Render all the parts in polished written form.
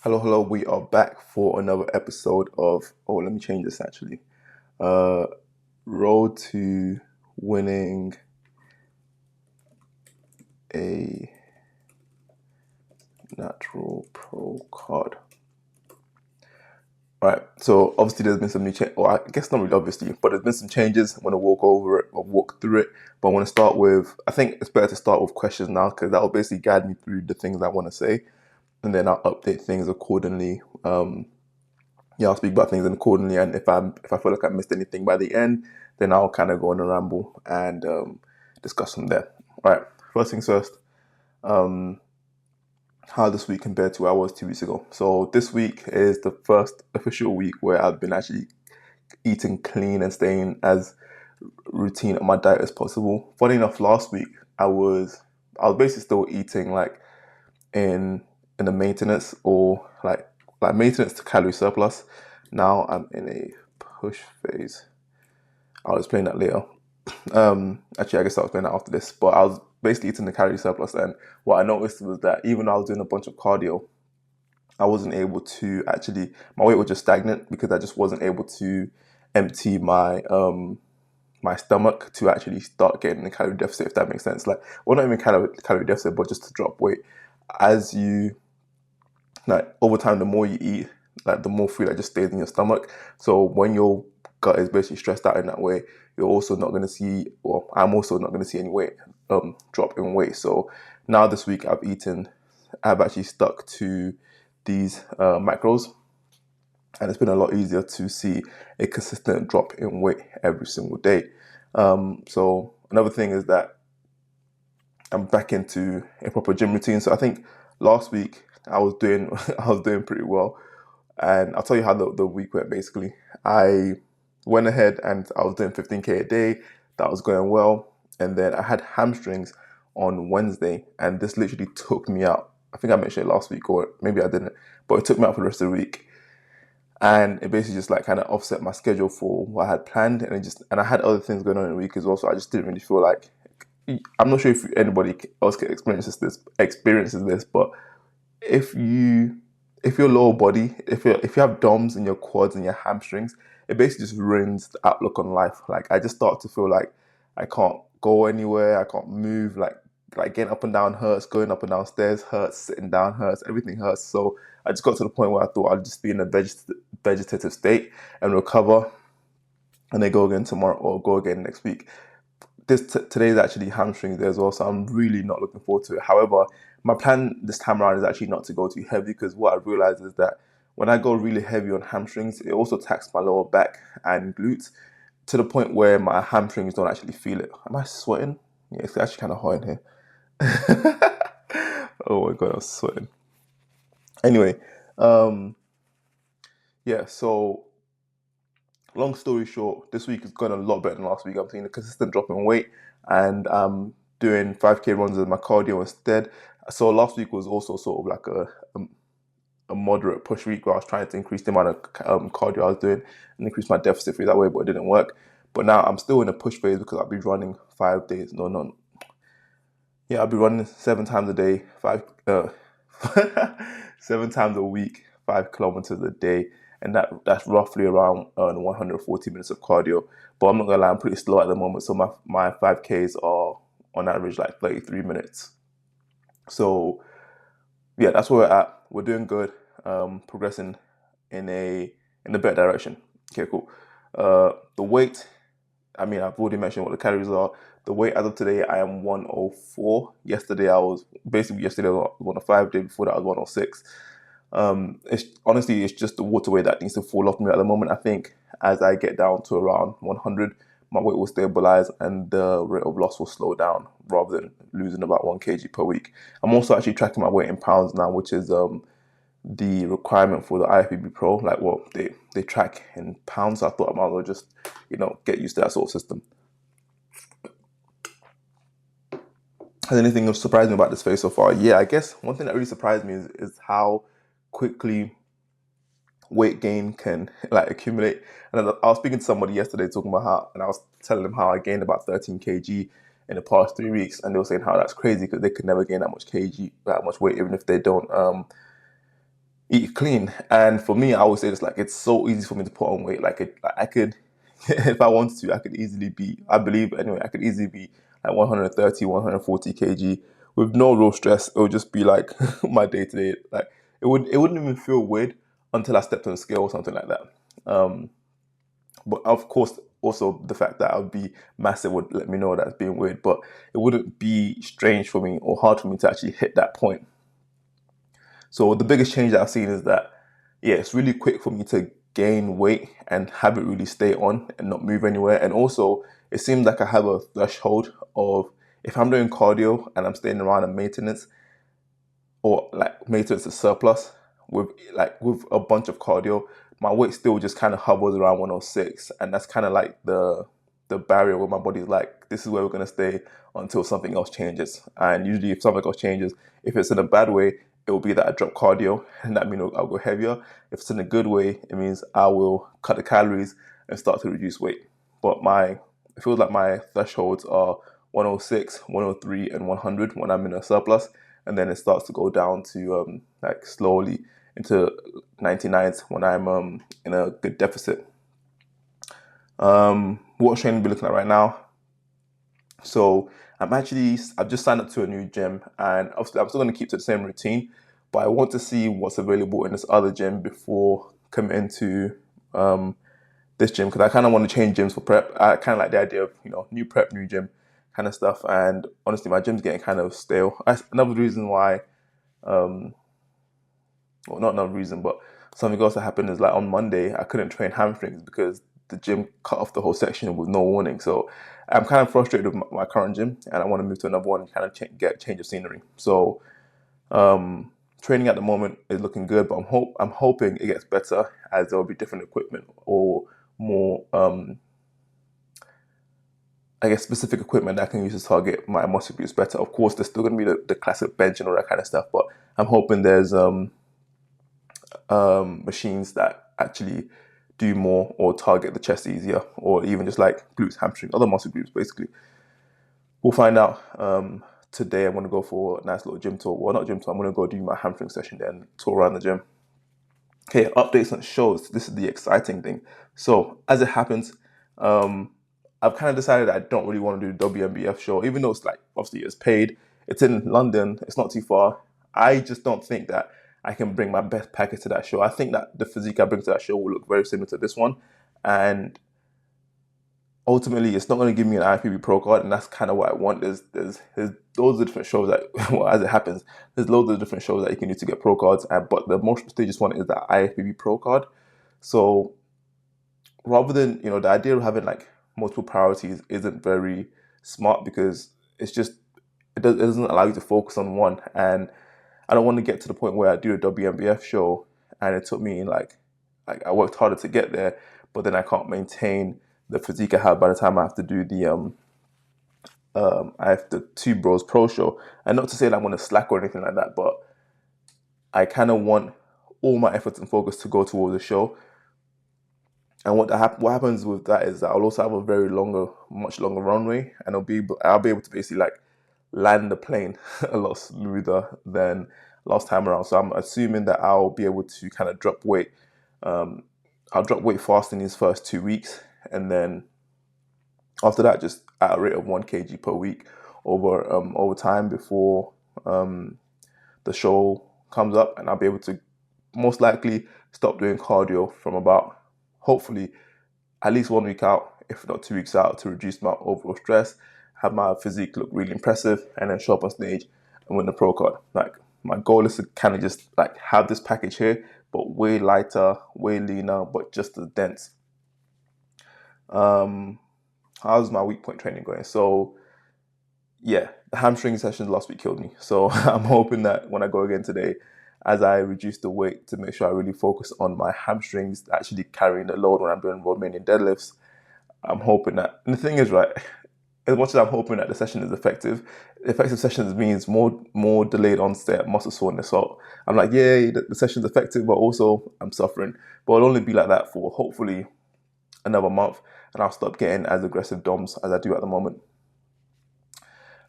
Hello. We are back for another episode of. Oh, let me change this actually. Uh, Road to winning a Natural Pro Card. Right. So obviously, there's been some new change. Well, I guess not really obviously, but there's been some changes. I'm gonna walk over it or walk through it. But I want to start with. I think it's better to start with questions now because that will basically guide me through the things I want to say, and then I'll update things accordingly. I'll speak about things accordingly, and if I feel like I missed anything by the end, then I'll kind of go on a ramble and discuss from there. All right, first things first. Um, how this week compared to where I was 2 weeks ago. So this week is the first official week where I've been actually eating clean and staying as routine on my diet as possible. Funny enough, last week I was basically still eating like in in the maintenance or like maintenance to calorie surplus. Now I'm in a push phase. I'll explain that later. Actually, I guess I'll explain that after this. But I was basically eating the calorie surplus, and what I noticed was that even though I was doing a bunch of cardio, I wasn't able to actually. My weight was just stagnant because I just wasn't able to empty my stomach to actually start getting a calorie deficit, if that makes sense. Like, well, not even calorie deficit, but just to drop weight. As you like over time, the more you eat, like the more food that just stays in your stomach. So when your gut is basically stressed out in that way, you're also not going to see, well, I'm also not going to see any weight drop in weight. So now this week I've actually stuck to these macros, and it's been a lot easier to see a consistent drop in weight every single day. So another thing is that I'm back into a proper gym routine. So I think last week I was doing I was doing pretty well, and I'll tell you how the week went. Basically, I went ahead and I was doing 15K a day. That was going well, and then I had hamstrings on Wednesday, and this literally took me out. I think I mentioned it last week, or maybe I didn't, but it took me out for the rest of the week, and it basically just like kind of offset my schedule for what I had planned, and I had other things going on in the week as well, so I just didn't really feel like. I'm not sure if anybody else can experiences this, but if you if your lower body, if you have DOMs in your quads and your hamstrings, it basically just ruins the outlook on life. Like I just start to feel like I can't go anywhere, I can't move, like getting up and down hurts, going up and down stairs hurts, sitting down hurts, everything hurts. So I just got to the point where I thought I'd just be in a vegetative state and recover, and then go again tomorrow or go again next week. Today is actually hamstrings day as well, so I'm really not looking forward to it. However, my plan this time around is actually not to go too heavy, because what I've realized is that when I go really heavy on hamstrings, it also taxes my lower back and glutes to the point where my hamstrings don't actually feel it. Am I sweating? Yeah, it's actually kind of hot in here. Oh my god, I'm sweating. Anyway, um, yeah. So long story short, this week is going a lot better than last week. I'm seeing a consistent drop in weight, and I'm doing 5K runs as my cardio instead. So last week was also sort of like a moderate push week where I was trying to increase the amount of cardio I was doing and increase my deficit through that way, but it didn't work. But now I'm still in a push phase because I'll be running 5 days. No. Yeah, I'll be running 7 times a day, 7 times a week, 5 kilometers a day, and that's roughly around 140 minutes of cardio. But I'm not gonna lie, I'm pretty slow at the moment, so my 5Ks are on average like 33 minutes. So yeah, that's where we're at. We're doing good, progressing in a better direction. Okay, cool. The weight, I mean, I've already mentioned what the calories are. The weight as of today, I am 104. Yesterday I was 105. Day before that I was 106. It's just the water weight that needs to fall off me at the moment. I think as I get down to around 100, my weight will stabilize and the rate of loss will slow down rather than losing about 1 kg per week. I'm also actually tracking my weight in pounds now, which is the requirement for the IFBB Pro. Like, well, they track in pounds. So I thought I might as well just get used to that sort of system. Has anything surprised me about this phase so far? Yeah, I guess one thing that really surprised me is how quickly weight gain can like accumulate. And I was speaking to somebody yesterday talking about how, and I was telling them how I gained about 13 kg in the past 3 weeks, and they were saying how that's crazy because they could never gain that much weight, even if they don't eat clean. And for me, I always say it's like it's so easy for me to put on weight. I could, if I wanted to, I could easily be. I believe anyway. I could easily be like 130, 140 kg with no real stress. It would just be like my day to day. Like it wouldn't even feel weird until I stepped on a scale or something like that. But of course, also the fact that I would be massive would let me know that's being weird. But it wouldn't be strange for me or hard for me to actually hit that point. So the biggest change that I've seen is that, yeah, it's really quick for me to gain weight and have it really stay on and not move anywhere. And also, it seems like I have a threshold of if I'm doing cardio and I'm staying around a maintenance or like maintenance is surplus with a bunch of cardio, my weight still just kind of hovers around 106, and that's kind of like the barrier where my body's like, this is where we're gonna stay until something else changes. And usually, if something else changes, if it's in a bad way, it will be that I drop cardio, and that means I'll go heavier. If it's in a good way, it means I will cut the calories and start to reduce weight. But it feels like my thresholds are 106, 103, and 100 when I'm in a surplus, and then it starts to go down to like slowly into 99s when I'm in a good deficit. What training we're looking at right now? So I've just signed up to a new gym, and obviously I'm still going to keep to the same routine, but I want to see what's available in this other gym before committing to this gym, because I kind of want to change gyms for prep. I kind of like the idea of, new prep, new gym kind of stuff. And honestly, my gym's getting kind of stale. Another reason why, well, not another reason, but something else that happened is like on Monday, I couldn't train hamstrings because the gym cut off the whole section with no warning. So I'm kind of frustrated with my current gym, and I want to move to another one and kind of get change of scenery. So training at the moment is looking good, but I'm hoping it gets better as there will be different equipment or more, I guess, specific equipment that I can use to target my muscle groups better. Of course, there's still going to be the classic bench and all that kind of stuff, but I'm hoping there's machines that actually do more or target the chest easier, or even just like glutes, hamstrings, other muscle groups, basically. We'll find out. Today I'm going to go for a nice little gym tour. Well, not gym tour, I'm going to go do my hamstring session, then tour around the gym. Okay, updates on shows. This is the exciting thing. So as it happens, I've kind of decided that I don't really want to do the WMBF show, even though it's like, obviously it's paid. It's in London. It's not too far. I just don't think that I can bring my best package to that show. I think that the physique I bring to that show will look very similar to this one. And ultimately, it's not going to give me an IFBB Pro Card, and that's kind of what I want. There's loads of different shows that, well, as it happens, there's loads of different shows that you can do to get Pro Cards, but the most prestigious one is the IFBB Pro Card. So rather than, the idea of having like multiple priorities isn't very smart, because it doesn't allow you to focus on one. And I don't want to get to the point where I do a WMBF show and it took me like I worked harder to get there, but then I can't maintain the physique I have by the time I have to do the Two Bros Pro show. And not to say that I want to slack or anything like that, but I kind of want all my efforts and focus to go towards the show. And what happens with that is that I'll also have much longer runway, and I'll be able to basically like land the plane a lot smoother than last time around. So I'm assuming that I'll be able to kind of drop weight. I'll drop weight fast in these first 2 weeks, and then after that, just at a rate of 1 kg per week over time before the show comes up, and I'll be able to most likely stop doing cardio from about, hopefully, at least 1 week out, if not 2 weeks out, to reduce my overall stress, have my physique look really impressive, and then show up on stage and win the Pro Card. Like, my goal is to kind of just like have this package here, but way lighter, way leaner, but just as dense. How's my weak point training going? So yeah, the hamstring sessions last week killed me. So I'm hoping that when I go again today, as I reduce the weight to make sure I really focus on my hamstrings actually carrying the load when I'm doing Romanian deadlifts, I'm hoping that, and the thing is, right, as much as I'm hoping that the session is effective sessions means more delayed onset muscle soreness. So I'm like, yay, the session's effective, but also I'm suffering. But it'll only be like that for hopefully another month, and I'll stop getting as aggressive DOMs as I do at the moment.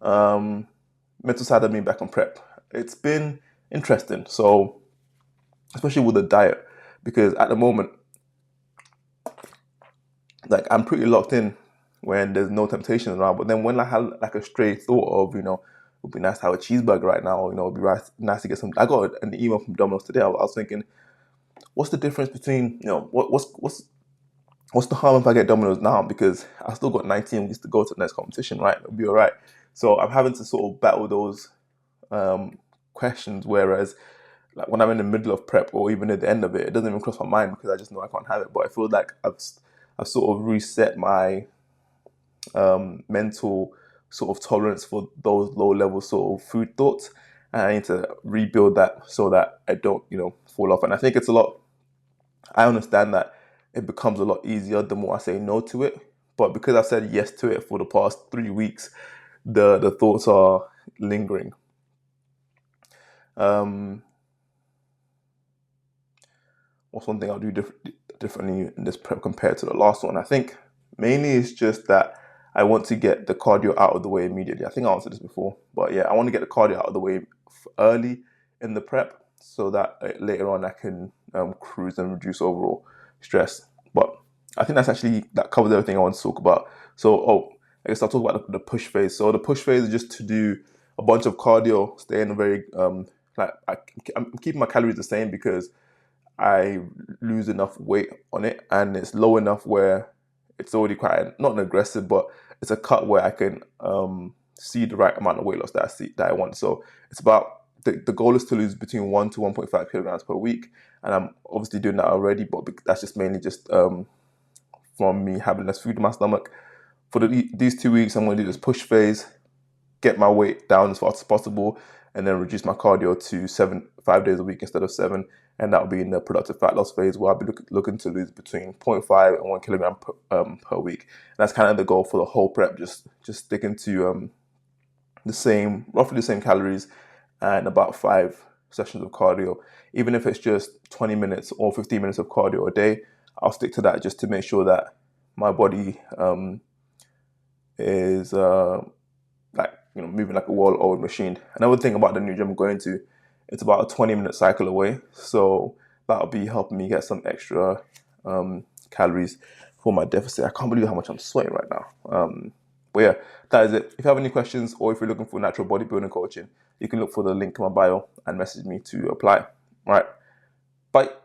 Mental side of me back on prep. It's been interesting. So especially with the diet, because at the moment, like, I'm pretty locked in when there's no temptation around. But then when I have like a stray thought of, it would be nice to have a cheeseburger right now, it'd be nice to get some. I got an email from Domino's today. I was thinking, what's the difference between, what's the harm if I get Domino's now? Because I still got 19 weeks to go to the next competition, right? It'll be all right. So I'm having to sort of battle those questions. Whereas, like, when I'm in the middle of prep or even at the end of it, it doesn't even cross my mind because I just know I can't have it. But I feel like I've sort of reset my mental sort of tolerance for those low level sort of food thoughts, and I need to rebuild that so that I don't, fall off. And I think it's a lot. I understand that it becomes a lot easier the more I say no to it. But because I've said yes to it for the past 3 weeks, the thoughts are lingering. What's one thing I'll do differently in this prep compared to the last one? I think mainly it's just that I want to get the cardio out of the way immediately. I think I answered this before, but yeah, I want to get the cardio out of the way early in the prep so that later on I can cruise and reduce overall stress. But I think that covers everything I want to talk about. So, I guess I'll talk about the push phase. So the push phase is just to do a bunch of cardio, stay in a very I'm keeping my calories the same because I lose enough weight on it, and it's low enough where it's already quite not an aggressive, but it's a cut where I can see the right amount of weight loss that I want. So it's about the goal is to lose between 1 to 1.5 kilograms per week, and I'm obviously doing that already, but that's just mainly just from me having less food in my stomach. For these 2 weeks, I'm going to do this push phase, get my weight down as fast as possible, and then reduce my cardio to 5 days a week instead of 7. And that'll be in the productive fat loss phase where I'll be looking to lose between 0.5 and 1 kilogram per week. And that's kind of the goal for the whole prep, just sticking to roughly the same calories and about 5 sessions of cardio. Even if it's just 20 minutes or 15 minutes of cardio a day, I'll stick to that just to make sure that my body is moving like a well-oiled machine. Another thing about the new gym I'm going to, it's about a 20-minute cycle away, so that'll be helping me get some extra calories for my deficit. I can't believe how much I'm sweating right now. But yeah, that is it. If you have any questions or if you're looking for natural bodybuilding coaching, you can look for the link in my bio and message me to apply. All right, bye.